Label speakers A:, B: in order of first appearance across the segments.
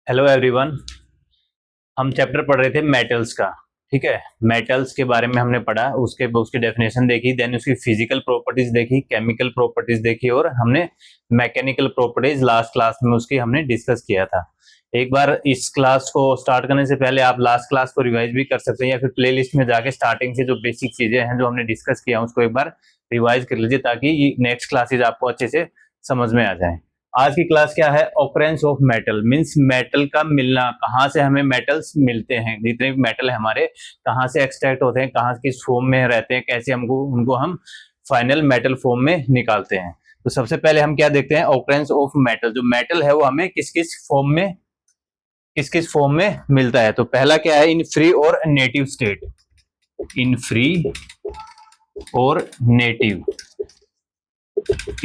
A: Hello everyone. हम chapter पढ़ रहे थे मेटल्स का। ठीक है, मेटल्स के बारे में हमने पढ़ा, उसके उसकी डेफिनेशन देखी, देन उसकी फिजिकल प्रॉपर्टीज देखी, केमिकल प्रॉपर्टीज देखी और हमने मैकेनिकल प्रॉपर्टीज लास्ट क्लास में उसकी हमने डिस्कस किया था। एक बार इस क्लास को स्टार्ट करने से पहले आप लास्ट क्लास को रिवाइज भी कर सकते हैं या फिर प्लेलिस्ट में जाके स्टार्टिंग से जो बेसिक चीजें हैं जो हमने डिस्कस किया उसको एक बार रिवाइज कर लीजिए ताकि नेक्स्ट क्लासेज आपको अच्छे से समझ में आ जाए। आज की क्लास क्या है? Occurrence of metal, means metal का मिलना, कहाँ से हमें मेटल्स मिलते हैं, जितने भी मेटल है हमारे कहाँ से एक्सट्रैक्ट होते हैं, कहाँ किस फॉर्म में रहते हैं, कैसे हमको उनको हम फाइनल मेटल फॉर्म में निकालते हैं। तो सबसे पहले हम क्या देखते हैं? Occurrence of metal. जो मेटल है वो हमें किस किस फॉर्म में मिलता है। तो पहला क्या है? इन फ्री और नेटिव स्टेट। इन फ्री और नेटिव,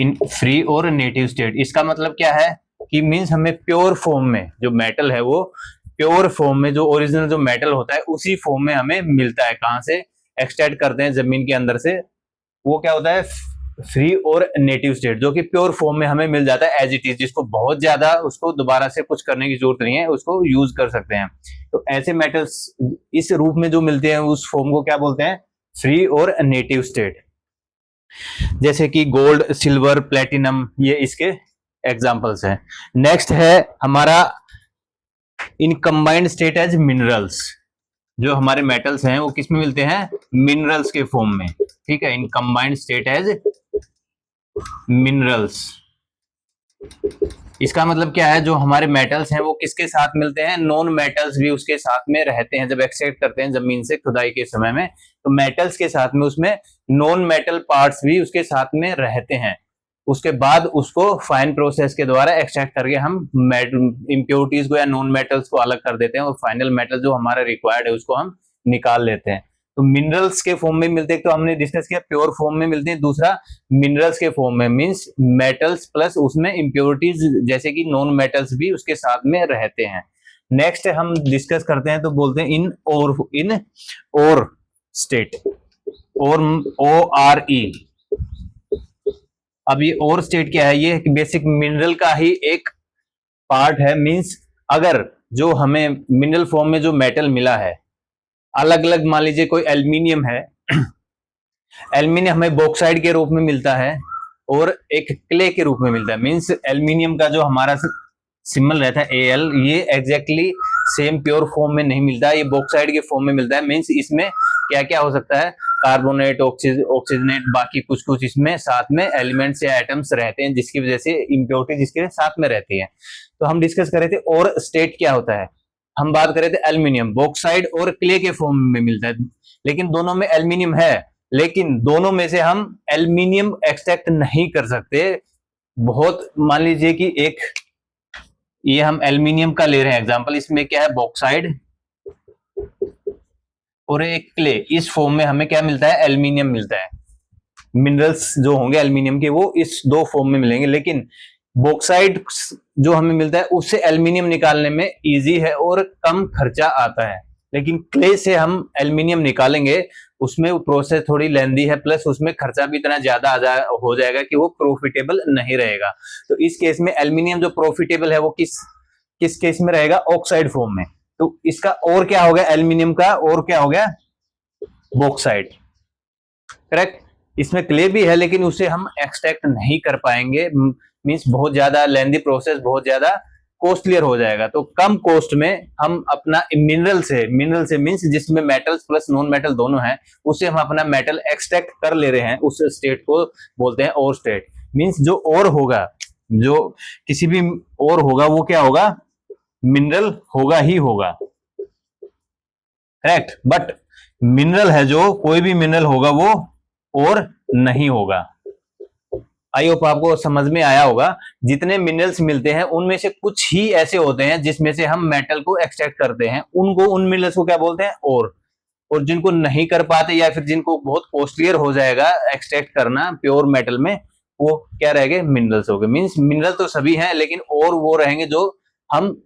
A: इन फ्री और नेटिव स्टेट। इसका मतलब क्या है कि मींस हमें प्योर फॉर्म में जो मेटल है वो प्योर फॉर्म में जो ओरिजिनल जो मेटल होता है उसी फॉर्म में हमें मिलता है। कहां से एक्सट्रैक्ट करते हैं? जमीन के अंदर से। वो क्या होता है? फ्री और नेटिव स्टेट, जो कि प्योर फॉर्म में हमें मिल जाता है एज इट इज, जिसको बहुत ज्यादा उसको दोबारा से कुछ करने की जरूरत नहीं है, उसको यूज कर सकते हैं। तो ऐसे मेटल्स इस रूप में जो मिलते हैं उस फॉर्म को क्या बोलते हैं? फ्री और नेटिव स्टेट। जैसे कि गोल्ड, सिल्वर, प्लेटिनम, ये इसके एग्जांपल्स हैं। नेक्स्ट है हमारा in combined state as minerals. जो हमारे मेटल्स हैं वो किस में मिलते हैं? मिनरल्स के फॉर्म में। ठीक है, in combined state as minerals. इसका मतलब क्या है? जो हमारे मेटल्स हैं वो किसके साथ मिलते हैं? नॉन मेटल्स भी उसके साथ में रहते हैं। जब एक्सट्रैक्ट करते हैं जमीन से खुदाई के समय में, तो मेटल्स के साथ में उसमें नॉन मेटल पार्ट्स भी उसके साथ में रहते हैं। उसके बाद उसको फाइन प्रोसेस के द्वारा एक्सट्रैक्ट करके हम इम्प्योरिटीज को या नॉन मेटल्स को अलग कर देते हैं और फाइनल मेटल जो हमारा रिक्वायर्ड है उसको हम निकाल लेते हैं। तो मिनरल्स के फॉर्म में मिलते हैं, तो हमने डिस्कस किया प्योर फॉर्म में मिलते हैं। दूसरा मिनरल्स के फॉर्म में, मींस मेटल्स प्लस उसमें इम्प्योरिटीज जैसे कि नॉन मेटल्स भी उसके साथ में रहते हैं। नेक्स्ट हम डिस्कस करते हैं तो बोलते हैं इन और स्टेट, और ORE। अब ये और स्टेट क्या है? ये बेसिक मिनरल का ही एक पार्ट है। मींस अगर जो हमें मिनरल फॉर्म में जो मेटल मिला है अलग अलग, मान लीजिए कोई एल्यूमिनियम है, एल्यूमिनियम हमें बॉक्साइड के रूप में मिलता है और एक क्ले के रूप में मिलता है। मींस एल्यूमिनियम का जो हमारा सिंबल रहता है AL, ये एग्जैक्टली सेम प्योर फॉर्म में नहीं मिलता, ये बॉक्साइड के फॉर्म में मिलता है। मींस इसमें क्या क्या हो सकता है? कार्बोनेट, ऑक्सीजनेट, बाकी कुछ कुछ इसमें साथ में एलिमेंट्स या एटम्स रहते हैं, जिसकी वजह से इम्प्योरिटी जिसके साथ में रहती है। तो हम डिस्कस कर रहे थे और स्टेट क्या होता है। हम बात कर रहे थे एल्यूमिनियम बॉक्साइड और क्ले के फॉर्म में मिलता है, लेकिन दोनों में एल्यूमिनियम है, लेकिन दोनों में से हम एल्यूमिनियम एक्सट्रैक्ट नहीं कर सकते। बहुत, मान लीजिए कि एक ये हम एल्यूमिनियम का ले रहे हैं एग्जांपल, इसमें क्या है? बॉक्साइड और एक क्ले, इस फॉर्म में हमें क्या मिलता है? एल्यूमिनियम मिलता है। मिनरल्स जो होंगे एल्यूमिनियम के वो इस दो फॉर्म में मिलेंगे, लेकिन बॉक्साइड जो हमें मिलता है उससे एल्यूमिनियम निकालने में इजी है और कम खर्चा आता है। लेकिन क्ले से हम एल्यूमिनियम निकालेंगे उसमें वो प्रोसेस थोड़ी लेंदी है, प्लस उसमें खर्चा भी इतना ज्यादा हो जाएगा कि वो प्रॉफिटेबल नहीं रहेगा। तो इस केस में एल्यूमिनियम जो प्रॉफिटेबल है वो किस किस केस में रहेगा? ऑक्साइड फॉर्म में। तो इसका और क्या हो गया? एल्यूमिनियम का और क्या हो गया? बॉक्साइड। करेक्ट। इसमें क्ले भी है लेकिन उसे हम एक्सट्रैक्ट नहीं कर पाएंगे, मींस बहुत ज्यादा लेंदी प्रोसेस, बहुत ज्यादा कॉस्टलियर हो जाएगा। तो कम कॉस्ट में हम अपना मिनरल से मींस जिसमें मेटल्स प्लस नॉन मेटल दोनों हैं, उससे हम अपना मेटल एक्सट्रैक्ट कर ले रहे हैं, उस स्टेट को बोलते हैं और स्टेट। मींस जो और होगा, जो किसी भी और होगा वो क्या होगा? मिनरल होगा ही होगा। करेक्ट। बट मिनरल है जो कोई भी मिनरल होगा वो और नहीं होगा। आई होप आपको समझ में आया होगा। जितने मिनरल्स मिलते हैं उनमें से कुछ ही ऐसे होते हैं जिसमें से हम मेटल को एक्सट्रैक्ट करते हैं, उन मिनरल्स को क्या बोलते हैं? और जिनको नहीं कर पाते या फिर जिनको बहुत कॉस्टलियर हो जाएगा एक्सट्रैक्ट करना प्योर मेटल में, वो क्या रहेंगे? मिनरल्स हो गए। मींस मिनरल तो सभी हैं लेकिन और वो रहेंगे जो हम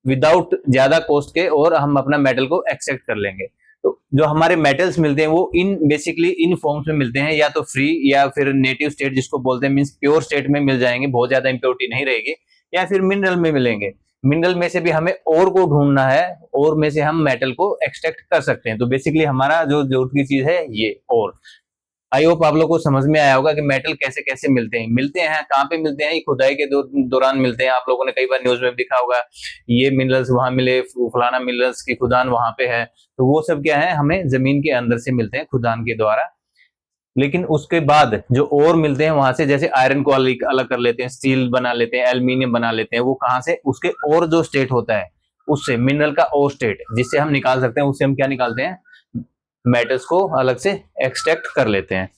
A: विदाउट ज्यादा कॉस्ट के और हम अपना मेटल को एक्सट्रैक्ट कर लेंगे। तो जो हमारे मेटल्स मिलते हैं वो बेसिकली इन फॉर्म्स में मिलते हैं, या तो फ्री या फिर नेटिव स्टेट जिसको बोलते हैं, मींस प्योर स्टेट में मिल जाएंगे, बहुत ज्यादा इंप्योरिटी नहीं रहेगी, या फिर मिनरल में मिलेंगे। मिनरल में से भी हमें और को ढूंढना है, और में से हम मेटल को एक्सट्रैक्ट कर सकते हैं। तो बेसिकली हमारा जो जरूरत की चीज है ये और। आई होप आप लोग को समझ में आया होगा कि मेटल कैसे कैसे मिलते हैं कहाँ पे मिलते हैं। ये खुदाई के दौरान मिलते हैं। आप लोगों ने कई बार न्यूज में दिखा होगा, ये मिनरल्स वहां मिले, फलाना मिनरल्स की खुदान वहां पे है। तो वो सब क्या है, हमें जमीन के अंदर से मिलते हैं खुदान के द्वारा। लेकिन उसके बाद जो और मिलते हैं वहां से, जैसे आयरन को अलग कर लेते हैं, स्टील बना लेते हैं, एल्यूमिनियम बना लेते हैं, वो कहां से, उसके और जो स्टेट होता है उससे, मिनरल का और स्टेट जिससे हम निकाल सकते हैं, उससे हम क्या निकालते हैं, मेटल्स को अलग से एक्सट्रैक्ट कर लेते हैं।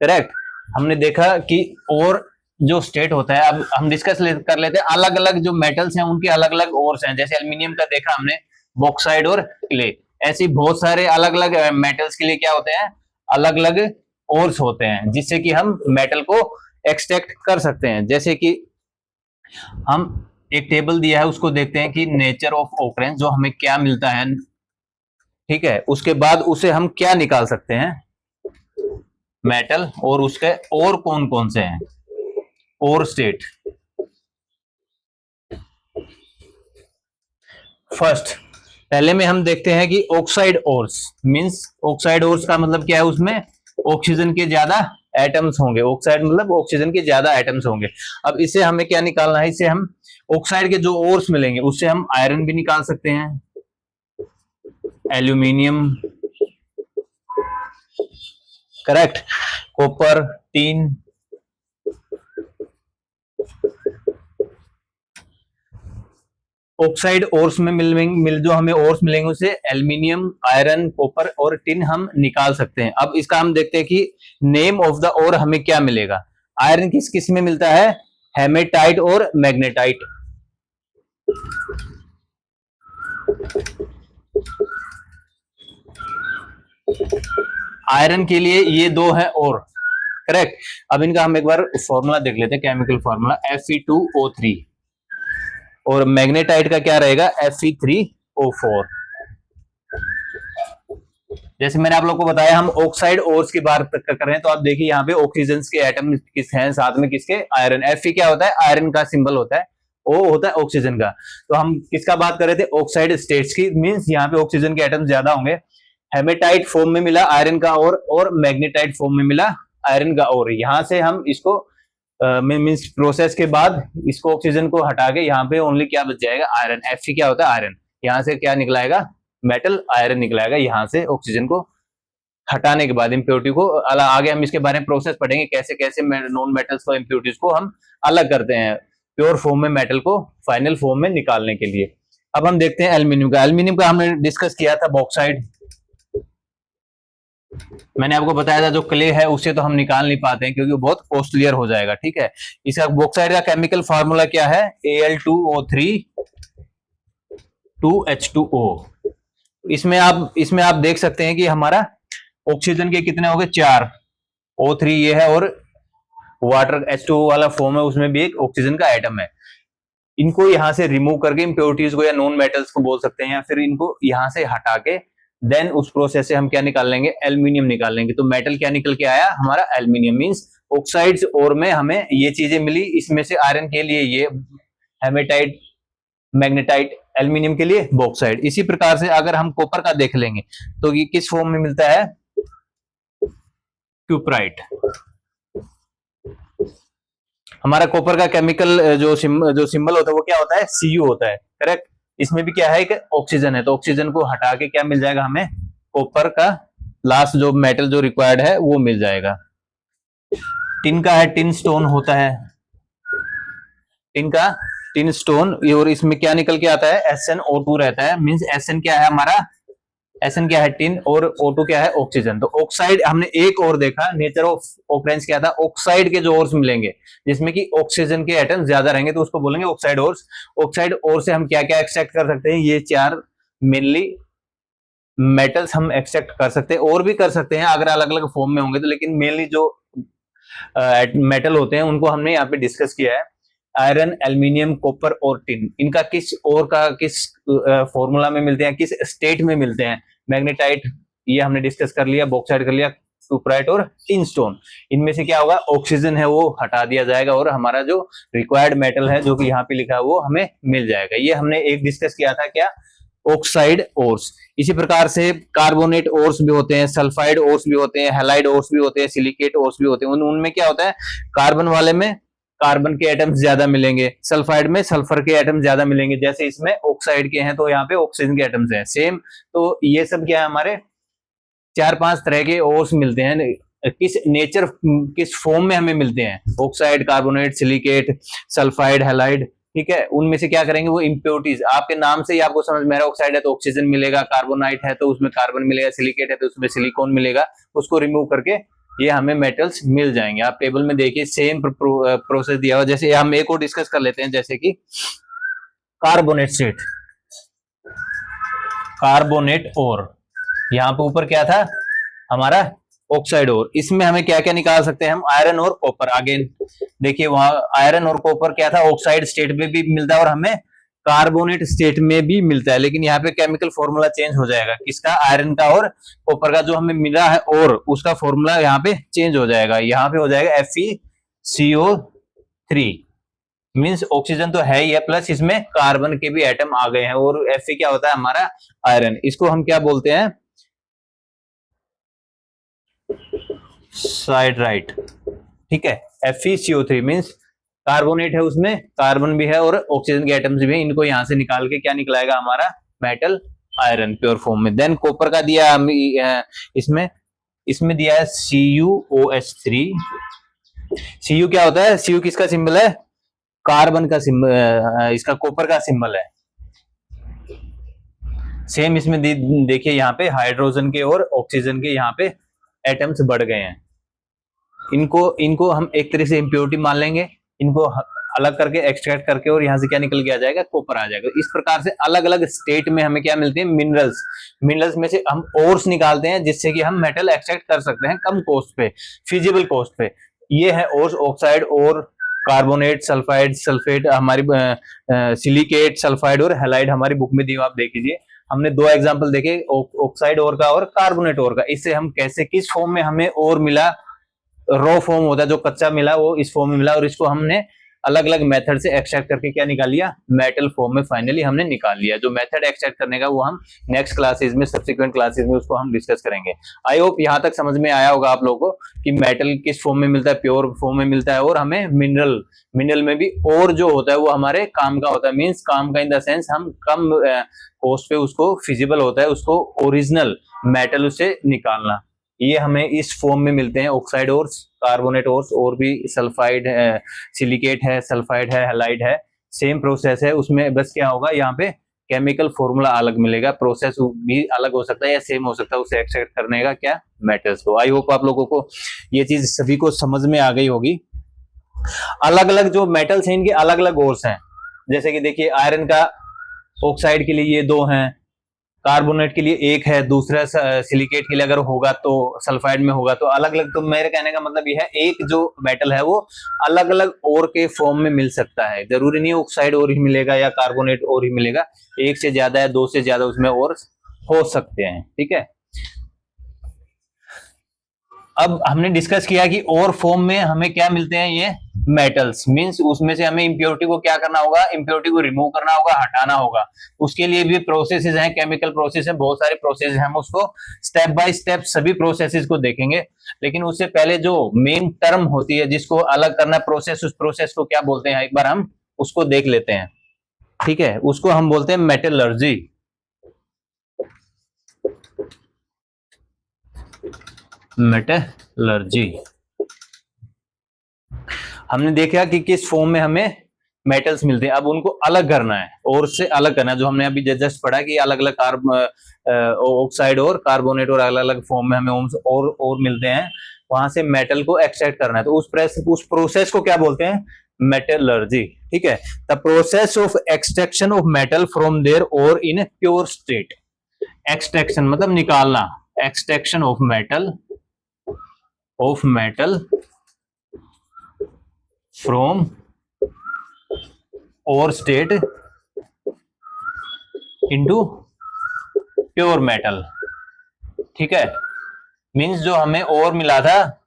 A: करेक्ट। हमने देखा कि और जो स्टेट होता है, अब हम डिस्कस कर लेते हैं अलग अलग जो मेटल्स हैं उनके अलग अलग ओर्स हैं। जैसे एल्यूमिनियम का देखा हमने, बॉक्साइड और क्ले, ऐसी बहुत सारे अलग अलग मेटल्स के लिए क्या होते हैं, अलग अलग ओर्स होते हैं जिससे कि हम मेटल को एक्सट्रैक्ट कर सकते हैं। जैसे कि हम एक टेबल दिया है, उसको देखते हैं कि नेचर ऑफ ऑकरेंस, जो हमें क्या मिलता है, ठीक है, उसके बाद उसे हम क्या निकाल सकते हैं, मेटल, और उसके और कौन कौन से हैं, और स्टेट। फर्स्ट पहले में हम देखते हैं कि oxide ores means, oxide ores का मतलब क्या है, उसमें ऑक्सीजन के ज्यादा एटम्स होंगे। ऑक्साइड मतलब ऑक्सीजन के ज्यादा एटम्स होंगे। अब इसे हमें क्या निकालना है, इसे हम ऑक्साइड के जो ओर्स मिलेंगे उससे हम आयरन भी निकाल सकते हैं, aluminium, correct, copper, tin, oxide ores में जो हमें ओर्स मिलेंगे उसे एल्यूमिनियम, आयरन, कॉपर और टिन हम निकाल सकते हैं। अब इसका हम देखते हैं कि नेम ऑफ द ओर हमें क्या मिलेगा। आयरन किस किस में मिलता है, हेमेटाइट और मैग्नेटाइट। आयरन के लिए ये दो है और, करेक्ट। अब इनका हम एक बार फॉर्मूला देख लेते हैं, केमिकल फॉर्मूला Fe2O3, और मैग्नेटाइट का क्या रहेगा, Fe3O4। जैसे मैंने आप लोग को बताया हम ऑक्साइड ओर्स की बात कर रहे हैं, तो आप देखिए यहाँ पे ऑक्सीजन के एटम किस हैं, साथ में किसके, आयरन। Fe क्या होता है, आयरन का सिंबल होता है, O होता है ऑक्सीजन का। तो हम किसका बात कर रहे थे, ऑक्साइड स्टेट्स की, मींस यहाँ पे ऑक्सीजन के एटम ज्यादा होंगे। हेमेटाइट फॉर्म में मिला आयरन का और मैग्नेटाइट फॉर्म में मिला आयरन का और। यहां से हम इसको मींस प्रोसेस के बाद इसको ऑक्सीजन को हटा के यहाँ पे ओनली क्या बच जाएगा, आयरन। Fe क्या होता है, आयरन। यहाँ से क्या निकलाएगा, मेटल आयरन निकलाएगा, यहाँ से ऑक्सीजन को हटाने के बाद इम्प्योरिटी को। आगे हम इसके बारे में प्रोसेस पढ़ेंगे, कैसे कैसे नॉन मेटल्स को, इम्प्योरिटीज को हम अलग करते हैं प्योर फॉर्म में मेटल को फाइनल फॉर्म में निकालने के लिए। अब हम देखते हैं एल्यूमिनियम का। एल्यूमिनियम का हमने डिस्कस किया था, बॉक्साइड। मैंने आपको बताया था जो क्ले है उसे तो हम निकाल नहीं पाते हैं क्योंकि वो बहुत कॉस्टलियर हो जाएगा, ठीक है। इसका बॉक्साइड का केमिकल फार्मूला क्या है, Al2O3 2H2O। इसमें आप देख सकते हैं कि हमारा ऑक्सीजन के कितने हो गए, 4, O3 ये है, और वाटर H2O वाला फॉर्म है, उसमें भी एक ऑक्सीजन का एटम है। इनको यहां से रिमूव करके इम्प्योरिटीज को या नॉन मेटल्स को बोल सकते हैं, या फिर इनको यहां से हटा के देन उस प्रोसेस से हम क्या निकाल लेंगे, एल्यूमिनियम निकाल लेंगे। तो मेटल क्या निकल के आया हमारा, एल्यूमिनियम। मींस ऑक्साइड्स और में हमें ये चीजें मिली, इसमें से आयरन के लिए ये हेमेटाइट, मैग्नेटाइट, एल्यूमिनियम के लिए बॉक्साइड। इसी प्रकार से अगर हम कॉपर का देख लेंगे तो ये किस फॉर्म में मिलता है, क्यूपराइट। हमारा कॉपर का केमिकल जो सिंबल होता है वो क्या होता है, Cu होता है, करेक्ट। इसमें भी क्या है कि ऑक्सीजन है, तो ऑक्सीजन को हटा के क्या मिल जाएगा हमें, कॉपर का लास्ट जो मेटल जो रिक्वायर्ड है वो मिल जाएगा। टिन का है, टिन स्टोन होता है, टिन का टिन स्टोन। और इसमें क्या निकल के आता है, SnO2 रहता है। मींस Sn क्या है हमारा, Sn क्या है, टिन, और O2 क्या है, ऑक्सीजन। तो ऑक्साइड हमने एक और देखा, नेचर ऑफ ऑकरेंस क्या था, ऑक्साइड के जो ओर्स मिलेंगे जिसमें कि ऑक्सीजन के एटम ज्यादा रहेंगे तो उसको बोलेंगे ऑक्साइड ओर्स। ऑक्साइड ओर से हम क्या क्या एक्सट्रैक्ट कर सकते हैं, ये 4 मेनली मेटल्स हम एक्सट्रैक्ट कर सकते हैं, और भी कर सकते हैं अगर अलग अलग फॉर्म में होंगे तो, लेकिन मेनली जो मेटल होते हैं उनको हमने यहाँ पे डिस्कस किया है। आयरन, एल्यूमिनियम, कॉपर और टिन, इनका किस और का किस फॉर्मूला में मिलते हैं, किस स्टेट में मिलते हैं। मैग्नेटाइट ये हमने डिस्कस कर लिया, बॉक्साइड कर लिया, क्यूपराइट और टिन स्टोन, इनमें से क्या होगा, ऑक्सीजन है वो हटा दिया जाएगा और हमारा जो रिक्वायर्ड मेटल है जो कि यहाँ पे लिखा है वो हमें मिल जाएगा। ये हमने एक डिस्कस किया था, क्या, ऑक्साइड ओर्स। इसी प्रकार से कार्बोनेट ओर्स भी होते हैं, सल्फाइड ओर्स भी होते हैं, हैलाइड ओर्स भी होते हैं, सिलिकेट ओर्स भी होते हैं। उनमें क्या होता है, कार्बन वाले में कार्बन के एटम्स ज्यादा मिलेंगे, सल्फाइड में सल्फर के एटम्स ज्यादा मिलेंगे, जैसे इसमें ऑक्साइड के हैं तो यहाँ पे ऑक्सीजन के एटम्स हैं सेम। तो ये सब क्या है, हमारे 4-5 तरह के ओर्स मिलते हैं, किस नेचर, किस फॉर्म में हमें मिलते हैं, oxide, carbonate, silicate, sulphide, halide, ठीक है। उनमें से क्या करेंगे, वो इंप्योरिटीज, आपके नाम से ही आपको समझ में आ रहा है, ऑक्साइड है तो ऑक्सीजन मिलेगा, कार्बोनाइट है तो उसमें कार्बन मिलेगा, सिलिकेट है तो उसमें सिलिकॉन मिलेगा, उसको रिमूव करके ये हमें मेटल्स मिल जाएंगे। आप टेबल में देखिए सेम प्रोसेस दिया हुआ। जैसे हम एक और डिस्कस कर लेते हैं, जैसे कि कार्बोनेट स्टेट, कार्बोनेट और यहाँ पे ऊपर क्या था हमारा, ऑक्साइड और, इसमें हमें क्या क्या निकाल सकते हैं हम, आयरन और कॉपर। आगे देखिए वहां आयरन और कॉपर क्या था, ऑक्साइड स्टेट में भी मिलता है और हमें कार्बोनेट स्टेट में भी मिलता है, लेकिन यहाँ पे केमिकल फॉर्मूला चेंज हो जाएगा, किसका, आयरन का और कॉपर का, जो हमें मिला है और उसका फॉर्मूला यहाँ पे चेंज हो जाएगा, यहाँ पे हो जाएगा FeCO3, मीन्स ऑक्सीजन तो है ही है, प्लस इसमें कार्बन के भी एटम आ गए हैं, और Fe क्या होता है हमारा आयरन, इसको हम क्या बोलते हैं, साइड्राइट, ठीक है। FeCO3 मीन्स कार्बोनेट है, उसमें कार्बन भी है और ऑक्सीजन के एटम्स भी हैं, इनको यहां से निकाल के क्या निकलाएगा हमारा मेटल आयरन प्योर फॉर्म में। देन कॉपर का दिया इसमें दिया है CuOH3। Cu क्या होता है, Cu किसका सिंबल है, कार्बन का सिंबल, इसका कॉपर का सिंबल है। सेम इसमें देखिए यहाँ पे हाइड्रोजन के और ऑक्सीजन के यहाँ पे एटम्स बढ़ गए हैं, इनको हम एक तरह से इंप्योरिटी मान लेंगे, इनको अलग करके एक्सट्रैक्ट करके और यहाँ से क्या निकल के आ जाएगा, कॉपर आ जाएगा। इस प्रकार से अलग अलग स्टेट में हमें क्या मिलते हैं, मिनरल्स में से हम ओर्स निकालते हैं, जिससे कि हम मेटल एक्सट्रैक्ट कर सकते हैं कम कॉस्ट पे, फिजिबल कॉस्ट पे। ये है ओर्स, ऑक्साइड और कार्बोनेट, सल्फाइड, सल्फेट, हमारी सिलिकेट, सल्फाइड और हैलाइड हमारी बुक में दी, आप देख लीजिए। हमने 2 एग्जांपल देखे, ऑक्साइड ओर का और कार्बोनेट ओर का। इससे हम कैसे, किस फॉर्म में हमें ओर मिला, रॉ फॉर्म होता है जो कच्चा मिला वो इस फॉर्म में मिला, और इसको हमने अलग अलग मेथड से एक्सट्रैक्ट करके क्या निकाल लिया, मेटल फॉर्म में फाइनली हमने निकाल लिया। जो मेथड एक्सट्रैक्ट करने का वो हम नेक्स्ट क्लासेस में, सब्सिक्वेंट क्लासेस में उसको हम डिस्कस करेंगे। आई होप यहाँ तक समझ में आया होगा आप लोगों को कि मेटल किस फॉर्म में मिलता है, प्योर फॉर्म में मिलता है, और हमें मिनरल में भी और जो होता है वो हमारे काम का होता है, मीन्स काम का इन द सेंस हम कम कॉस्ट पे उसको फिजिबल होता है, उसको ओरिजिनल मेटल उससे निकालना। ये हमें इस फॉर्म में मिलते हैं, ऑक्साइड ओर्स, कार्बोनेट ओर्स, और भी सल्फाइड है, सिलिकेट है, सल्फाइड है, हैलाइड है, सेम प्रोसेस है। उसमें बस क्या होगा, यहाँ पे केमिकल फॉर्मूला अलग मिलेगा, प्रोसेस भी अलग हो सकता है या सेम हो सकता है उसे एक्सट्रैक्ट करने का क्या, मेटल्स को। आई होप आप लोगों को ये चीज सभी को समझ में आ गई होगी। अलग अलग जो मेटल्स हैं इनके अलग अलग ओर्स हैं, जैसे कि देखिए आयरन का ऑक्साइड के लिए ये 2 हैं, कार्बोनेट के लिए 1 है, दूसरा सिलिकेट के लिए अगर होगा तो सल्फाइड में होगा तो अलग अलग। तो मेरे कहने का मतलब ये है, एक जो मेटल है वो अलग अलग ओर के फॉर्म में मिल सकता है, जरूरी नहीं ऑक्साइड और ही मिलेगा या कार्बोनेट और ही मिलेगा, 1 से ज्यादा या 2 से ज्यादा उसमें और हो सकते हैं, ठीक है। अब हमने डिस्कस किया कि और फॉर्म में हमें क्या मिलते हैं, ये मेटल्स, मींस उसमें से हमें इंप्योरिटी को क्या करना होगा, इंप्योरिटी को रिमूव करना होगा, हटाना होगा। उसके लिए भी प्रोसेसेस हैं, केमिकल प्रोसेस है, बहुत सारे प्रोसेस हैं, हम उसको स्टेप बाय स्टेप सभी प्रोसेसेस को देखेंगे। लेकिन उससे पहले जो मेन टर्म होती है जिसको अलग करना प्रोसेस, उस प्रोसेस को क्या बोलते हैं एक बार हम उसको देख लेते हैं, ठीक है। उसको हम बोलते हैं मेटलर्जी। मेटलर्जी हमने देखा कि किस फॉर्म में हमें मेटल्स मिलते हैं, अब उनको अलग करना है और से अलग करना है। जो हमने अभी जस्ट पढ़ा कि अलग अलग ऑक्साइड और कार्बोनेट और अलग अलग फॉर्म में हमें और मिलते हैं, वहां से मेटल को एक्सट्रैक्ट करना है, तो उस प्रोसेस को क्या बोलते हैं, मेटलर्जी, ठीक है। The process of extraction of metal from their ore in pure state. Extraction मतलब निकालना, extraction of metal from ore state into pure metal, ठीक है। मींस जो हमें और मिला था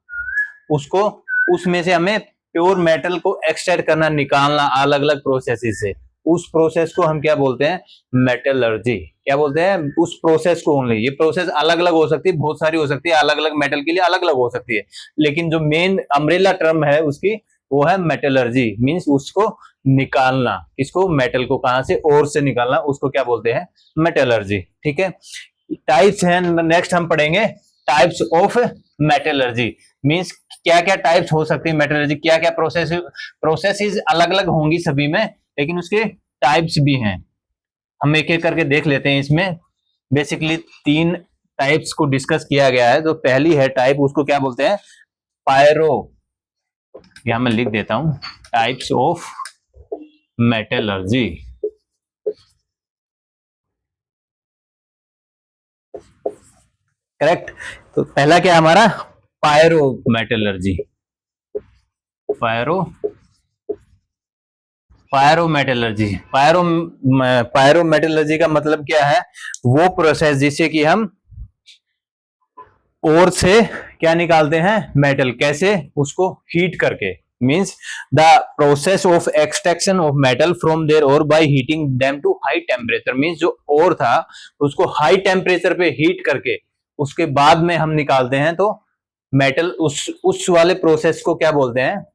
A: उसको, उसमें से हमें प्योर मेटल को एक्सट्रैक्ट करना, निकालना अलग अलग प्रोसेस से, उस प्रोसेस को हम क्या बोलते हैं, मेटलर्जी। क्या बोलते हैं, उस प्रोसेस को ओनली। ये प्रोसेस अलग अलग हो सकती है, बहुत सारी हो सकती है, अलग अलग मेटल के लिए अलग अलग हो सकती है, लेकिन जो मेन अम्ब्रेला टर्म है उसकी वो है मेटलर्जी। मींस उसको निकालना, इसको मेटल को कहां से, और से निकालना, उसको क्या बोलते हैं, मेटलर्जी। ठीक है, टाइप्स हैं, नेक्स्ट हम पढ़ेंगे टाइप्स ऑफ मेटलर्जी। मींस क्या क्या टाइप्स हो सकती है मेटलर्जी, क्या क्या प्रोसेसेस अलग अलग होंगी सभी में, लेकिन उसके टाइप्स भी हैं। हम एक एक करके देख लेते हैं। इसमें बेसिकली 3 टाइप्स को डिस्कस किया गया है। तो पहली है टाइप, उसको क्या बोलते हैं, पायरो। यहां मैं लिख देता हूं, टाइप्स ऑफ मेटलर्जी। करेक्ट। तो पहला क्या हमारा, पायरो मेटलर्जी। पायरोमेटलर्जी। पायरोमेटलर्जी का मतलब क्या है, वो प्रोसेस जिससे कि हम ओर से क्या निकालते हैं, मेटल। कैसे, उसको हीट करके। Means the process of extraction of metal from their ore by heating them to high temperature. Means जो ओर था उसको हाई टेम्परेचर पे हीट करके उसके बाद में हम निकालते हैं तो मेटल। उस वाले प्रोसेस को क्या बोलते हैं,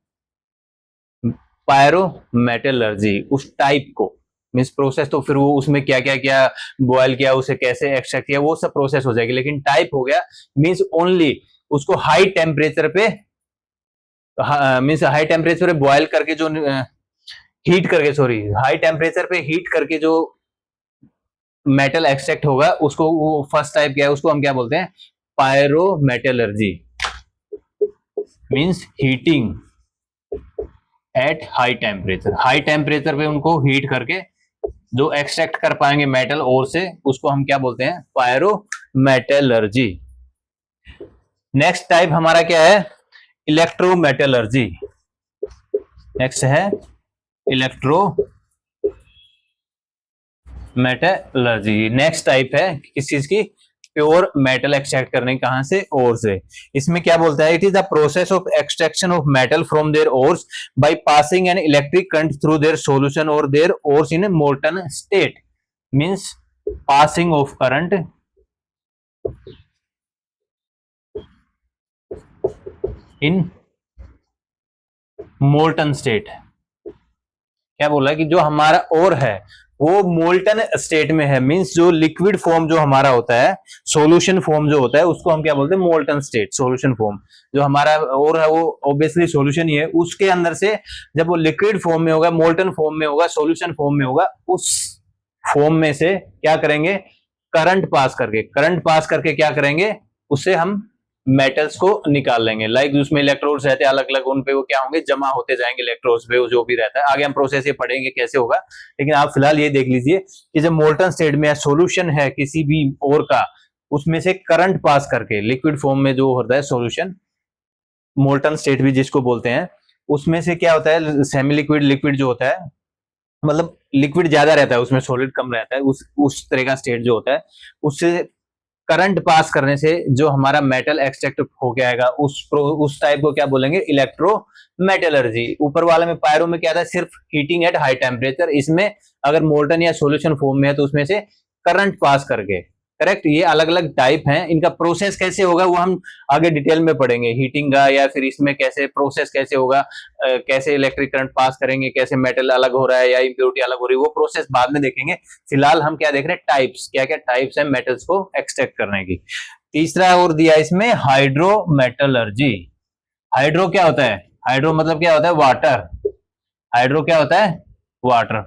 A: पायरोमेटलर्जी। उस टाइप को, मींस प्रोसेस तो फिर वो उसमें क्या क्या किया, बॉयल किया, उसे कैसे एक्सट्रैक्ट किया, वो सब प्रोसेस हो जाएगी। लेकिन टाइप हो गया मींस ओनली उसको हाई टेम्परेचर पे, मींस हाई टेम्परेचर पे बॉयल करके जो हीट करके, सॉरी, हाई टेम्परेचर पे हीट करके जो मेटल एक्सट्रैक्ट होगा उसको, वो फर्स्ट टाइप क्या है, उसको हम क्या बोलते हैं, pyrometallurgy. Means heating at high temperature. High temperature पे उनको हीट करके जो एक्सट्रैक्ट कर पाएंगे मेटल और से, उसको हम क्या बोलते हैं, पायरोमेटलर्जी। नेक्स्ट टाइप हमारा क्या है, इलेक्ट्रोमेटलर्जी। नेक्स्ट है इलेक्ट्रोमेटलर्जी। नेक्स्ट टाइप है किस चीज की, प्योर मेटल एक्सट्रैक्ट करने, कहां से, ओर से। इसमें क्या बोलता है, it is the process of extraction of metal from their ores by passing an electric current through their solution और their ores in molten state. Means passing of current in molten state. क्या बोला है कि जो हमारा ओर है वो molten state में है। मींस जो लिक्विड फॉर्म जो हमारा होता है, सॉल्यूशन फॉर्म जो होता है, उसको हम क्या बोलते हैं, मोल्टन स्टेट, सॉल्यूशन फॉर्म। जो हमारा ओर है वो ऑब्वियसली सॉल्यूशन ही है, उसके अंदर से जब वो लिक्विड फॉर्म में होगा, मोल्टन फॉर्म में होगा, सॉल्यूशन फॉर्म में होगा, उस फॉर्म में से क्या करेंगे, करंट पास करके क्या करेंगे, उससे हम मेटल्स को निकाल लेंगे। लाइक उसमें इलेक्ट्रोड्स रहते हैं अलग अलग, उन पे वो क्या होंगे, जमा होते जाएंगे इलेक्ट्रोड्स पे, जो भी रहता है। आगे हम प्रोसेस ये पढ़ेंगे कैसे होगा, लेकिन आप फिलहाल ये देख लीजिए कि जब मोल्टन स्टेट में सॉल्यूशन है किसी भी ओर का, उसमें से करंट पास करके लिक्विड फॉर्म में जो होता है सॉल्यूशन, मोल्टन स्टेट भी जिसको बोलते हैं, उसमें से क्या होता है, सेमी लिक्विड, लिक्विड जो होता है, मतलब लिक्विड ज्यादा रहता है उसमें, सॉलिड कम रहता है, उस तरह का स्टेट जो होता है, उससे करंट पास करने से जो हमारा मेटल एक्सट्रैक्ट हो जाएगा, उस टाइप को क्या बोलेंगे, इलेक्ट्रोमेटलर्जी। ऊपर वाले में पायरो में क्या था, सिर्फ हीटिंग एट हाई टेम्परेचर। इसमें अगर मोल्टन या सॉल्यूशन फॉर्म में है तो उसमें से करंट पास करके। करेक्ट। ये अलग अलग टाइप हैं, इनका प्रोसेस कैसे होगा वो हम आगे डिटेल में पढ़ेंगे, हीटिंग का, या फिर इसमें कैसे प्रोसेस कैसे होगा, कैसे इलेक्ट्रिक करंट पास करेंगे, कैसे मेटल अलग हो रहा है या इम्प्योरिटी अलग हो रही है, वो प्रोसेस बाद में देखेंगे। फिलहाल हम क्या देख रहे हैं, टाइप्स, क्या क्या टाइप्स है मेटल्स को एक्सट्रैक्ट करने की। तीसरा और दिया इसमें, हाइड्रोमेटलर्जी। हाइड्रो क्या होता है, हाइड्रो मतलब क्या होता है, वाटर। हाइड्रो क्या होता है, वाटर।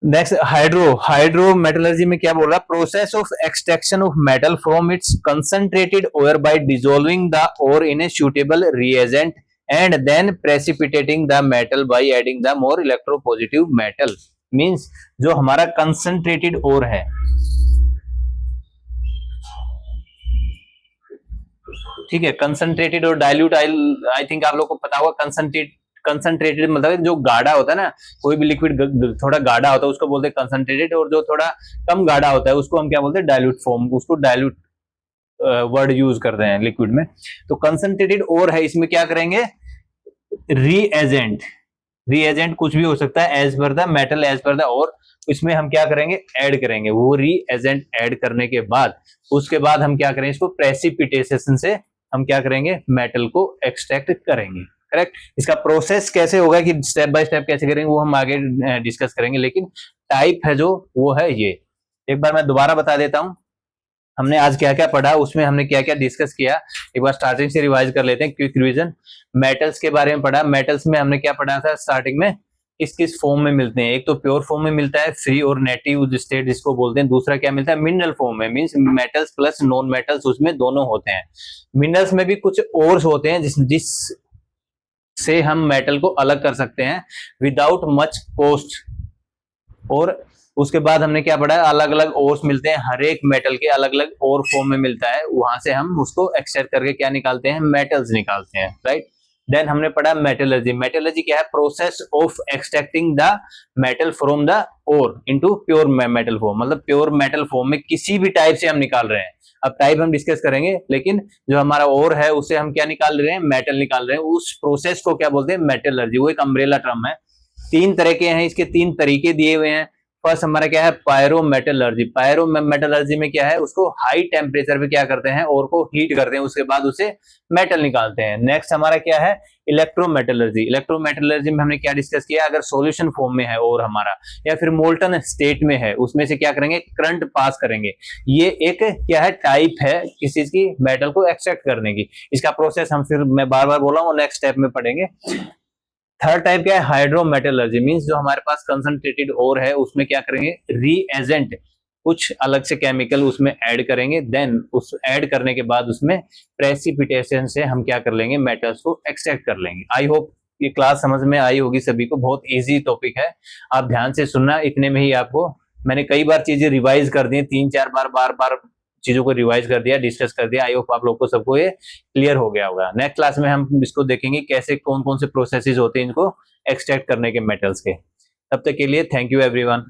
A: नेक्स्ट हाइड्रोमेटलर्जी में क्या बोल रहा है, process of extraction of metal from its concentrated ore by dissolving the ore in a suitable reagent and then precipitating the metal by adding the more electropositive metal. Means जो हमारा concentrated ओर है, ठीक है, कंसंट्रेटेड और dilute, I think आप लोग को पता होगा। कंसंट्रेटेड मतलब जो गाढ़ा होता है ना, कोई भी लिक्विड थोड़ा गाढ़ा होता है उसको बोलते हैं कंसंट्रेटेड, और जो थोड़ा कम गाढ़ा होता है उसको हम क्या बोलते हैं, डाइल्यूट फॉर्म, उसको डाइल्यूट वर्ड यूज करते हैं लिक्विड में। तो कंसंट्रेटेड ओर है, इसमें क्या करेंगे, रीएजेंट, रीएजेंट कुछ भी हो सकता है as per the metal as per the ore, इसमें हम क्या करेंगे, ऐड करेंगे। वो रीएजेंट ऐड करने के बाद उसके बाद हम क्या करेंगे, इसको प्रेसिपिटेशन से हम क्या करेंगे, मेटल को एक्सट्रैक्ट करेंगे। करेक्ट। इसका प्रोसेस कैसे होगा कि स्टेप बाय स्टेप कैसे करेंगे वो हम आगे डिस्कस करेंगे, लेकिन टाइप है जो वो है ये। एक बार मैं दोबारा बता देता हूं हमने आज क्या क्या पढ़ा, उसमें हमने क्या क्या डिस्कस किया। एक बार स्टार्टिंग से रिवाइज कर लेते हैं, क्विक रिवीजन। मेटल्स के बारे में पढ़ा। मेटल्स में हमने क्या पढ़ा था स्टार्टिंग में, किस किस फॉर्म में मिलते हैं। एक तो प्योर फॉर्म में मिलता है, फ्री और नेटिव स्टेट जिसको बोलते हैं। दूसरा क्या मिलता है, मिनरल फॉर्म में, means metals plus non metals उसमें दोनों होते हैं। मिनरल्स में भी कुछ ओर्स होते हैं जिस से हम मेटल को अलग कर सकते हैं विदाउट मच कॉस्ट। और उसके बाद हमने क्या पढ़ा, अलग अलग ओर्स मिलते हैं, हर एक मेटल के अलग अलग ओर फॉर्म में मिलता है, वहां से हम उसको एक्सट्रैक्ट करके क्या निकालते हैं, मेटल्स निकालते हैं। राइट। देन हमने पढ़ा मेटलर्जी। मेटलर्जी क्या है, process of extracting the metal from the ore into pure metal form, मतलब प्योर मेटल फॉर्म में किसी भी टाइप से हम निकाल रहे हैं। अब टाइप हम डिस्कस करेंगे, लेकिन जो हमारा ओर है उससे हम क्या निकाल रहे हैं, मेटल निकाल रहे हैं। उस प्रोसेस को क्या बोलते हैं, मेटलर्जी। वो एक अम्ब्रेला टर्म है। 3 तरह के हैं, इसके 3 तरीके दिए हुए हैं। फर्स्ट हमारा क्या है, पायरोमेटलर्जी। पायरोमेटलर्जी में क्या है, उसको हाई टेम्परेचर पे क्या करते हैं, और को हीट करते हैं, उसके बाद उसे मेटल निकालते हैं। नेक्स्ट हमारा क्या है, इलेक्ट्रोमेटलर्जी। इलेक्ट्रोमेटलर्जी में हमने क्या डिस्कस किया, अगर सॉल्यूशन फॉर्म में है और हमारा, या फिर मोल्टन स्टेट में है, उसमें से क्या करेंगे, करंट पास करेंगे। ये एक क्या है, टाइप है किस चीज की, मेटल को एक्सट्रैक्ट करने की। इसका प्रोसेस हम फिर मैं बार बार बोला हूँ, नेक्स्ट स्टेप में पढ़ेंगे। थर्ड टाइप क्या है, हाइड्रोमेटलर्जी। मींस जो हमारे पास कंसंट्रेटेड ओर है उसमें क्या करेंगे, रीएजेंट कुछ अलग से केमिकल उसमें ऐड करेंगे। देन उस ऐड करने के बाद उसमें प्रेसिपिटेशन से हम क्या कर लेंगे, मेटल्स को एक्सट्रैक्ट कर लेंगे। आई होप ये क्लास समझ में आई होगी सभी को। बहुत इजी टॉपिक है, आप ध्यान से सुनना। इतने में ही आपको मैंने कई बार चीजें रिवाइज कर दी, 3-4 बार चीजों को रिवाइज कर दिया, डिस्कस कर दिया। आई होप आप लोग को सबको ये क्लियर हो गया होगा। नेक्स्ट क्लास में हम इसको देखेंगे कैसे कौन कौन से प्रोसेसेस होते हैं इनको एक्सट्रैक्ट करने के मेटल्स के। तब तक के लिए थैंक यू एवरीवन।